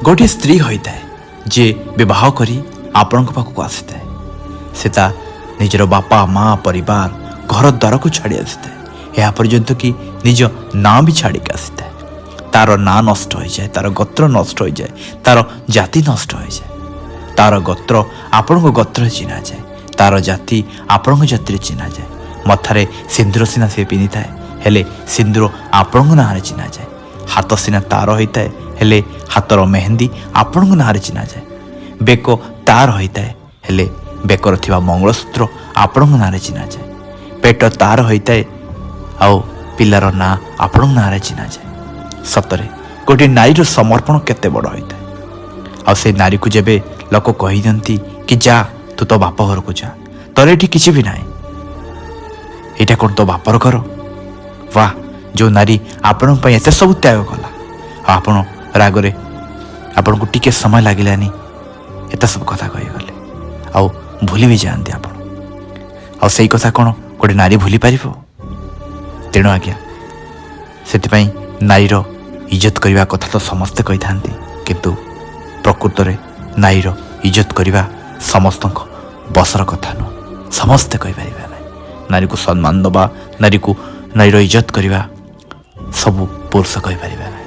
ଗୋଟିଏ ସ୍ତ୍ରୀ ହୋଇଥାଏ ଯିଏ ବିବାହ କରି ଆପଣଙ୍କ ପାଖକୁ ଆସିଥାଏ। ସେ ତା ନିଜର ବାପା ମା ପରିବାର ଘର ଦ୍ୱାରକୁ ଛାଡ଼ି ଆସିଥାଏ। ଏହା ପର୍ଯ୍ୟନ୍ତ କି ନିଜ ନାଁ ବି ଛାଡ଼ିକି ଆସିଥାଏ। ତାର ନାଁ ନଷ୍ଟ ହୋଇଯାଏ, ତାର ଗୋତ୍ର ନଷ୍ଟ ହୋଇଯାଏ, ତାର ଜାତି ନଷ୍ଟ ହୋଇଯାଏ। ତାର ଗୋତ୍ର ଆପଣଙ୍କ ଗୋତ୍ରରେ ଚିହ୍ନାଯାଏ, ତାର ଜାତି ଆପଣଙ୍କ ଜାତିରେ ଚିହ୍ନାଯାଏ। ମଥାରେ ସିନ୍ଦୁର ସିନା ସେ ପିନ୍ଧିଥାଏ, ହେଲେ ସିନ୍ଦୁର ଆପଣଙ୍କ ନାଁରେ ଚିହ୍ନାଯାଏ। ହାତ ସିନା ତାର ହୋଇଥାଏ, ହେଲେ ହାତର ମେହେନ୍ଦି ଆପଣଙ୍କ ନାଁରେ ଚିହ୍ନାଯାଏ। ବେକ ତାର ହୋଇଥାଏ, ହେଲେ ବେକର ଥିବା ମଙ୍ଗଳସୂତ୍ର ଆପଣଙ୍କ ନାଁରେ ଚିହ୍ନାଯାଏ। ପେଟ ତାର ହୋଇଥାଏ, ଆଉ ପିଲାର ନାଁ ଆପଣଙ୍କ ନାଁରେ ଚିହ୍ନାଯାଏ। ସତରେ ଗୋଟିଏ ନାରୀର ସମର୍ପଣ କେତେ ବଡ଼ ହୋଇଥାଏ। ଆଉ ସେ ନାରୀକୁ ଯେବେ ଲୋକ କହିଦିଅନ୍ତି କି ଯା ତୁ ତୋ ବାପ ଘରକୁ ଯା, ତୋର ଏଠି କିଛି ବି ନାହିଁ, ଏଇଟା କ'ଣ ତୋ ବାପର ଘର? ବାଃ, ଯେଉଁ ନାରୀ ଆପଣଙ୍କ ପାଇଁ ଏତେ ସବୁ ତ୍ୟାଗ କଲା, ଆଉ ଆପଣ ରାଗରେ ଆପଣଙ୍କୁ ଟିକେ ସମୟ ଲାଗିଲାନି ଏତେ ସବୁ କଥା କହିଗଲେ, ଆଉ ଭୁଲି ବି ଯାଆନ୍ତି ଆପଣ। ଆଉ ସେଇ କଥା କ'ଣ ଗୋଟେ ନାରୀ ଭୁଲି ପାରିବ? ତେଣୁ ଆଜ୍ଞା, ସେଥିପାଇଁ ନାରୀର ଇଜ୍ଜତ କରିବା କଥା ତ ସମସ୍ତେ କହିଥାନ୍ତି, କିନ୍ତୁ ପ୍ରକୃତରେ ନାରୀର ଇଜ୍ଜତ କରିବା ସମସ୍ତଙ୍କ ବସର କଥା ନୁହଁ। ସମସ୍ତେ କହିପାରିବେ ନାହିଁ। ନାରୀକୁ ସମ୍ମାନ ଦେବା, ନାରୀର ଇଜ୍ଜତ କରିବା ସବୁ ପୁରୁଷ କହିପାରିବେ ନାହିଁ।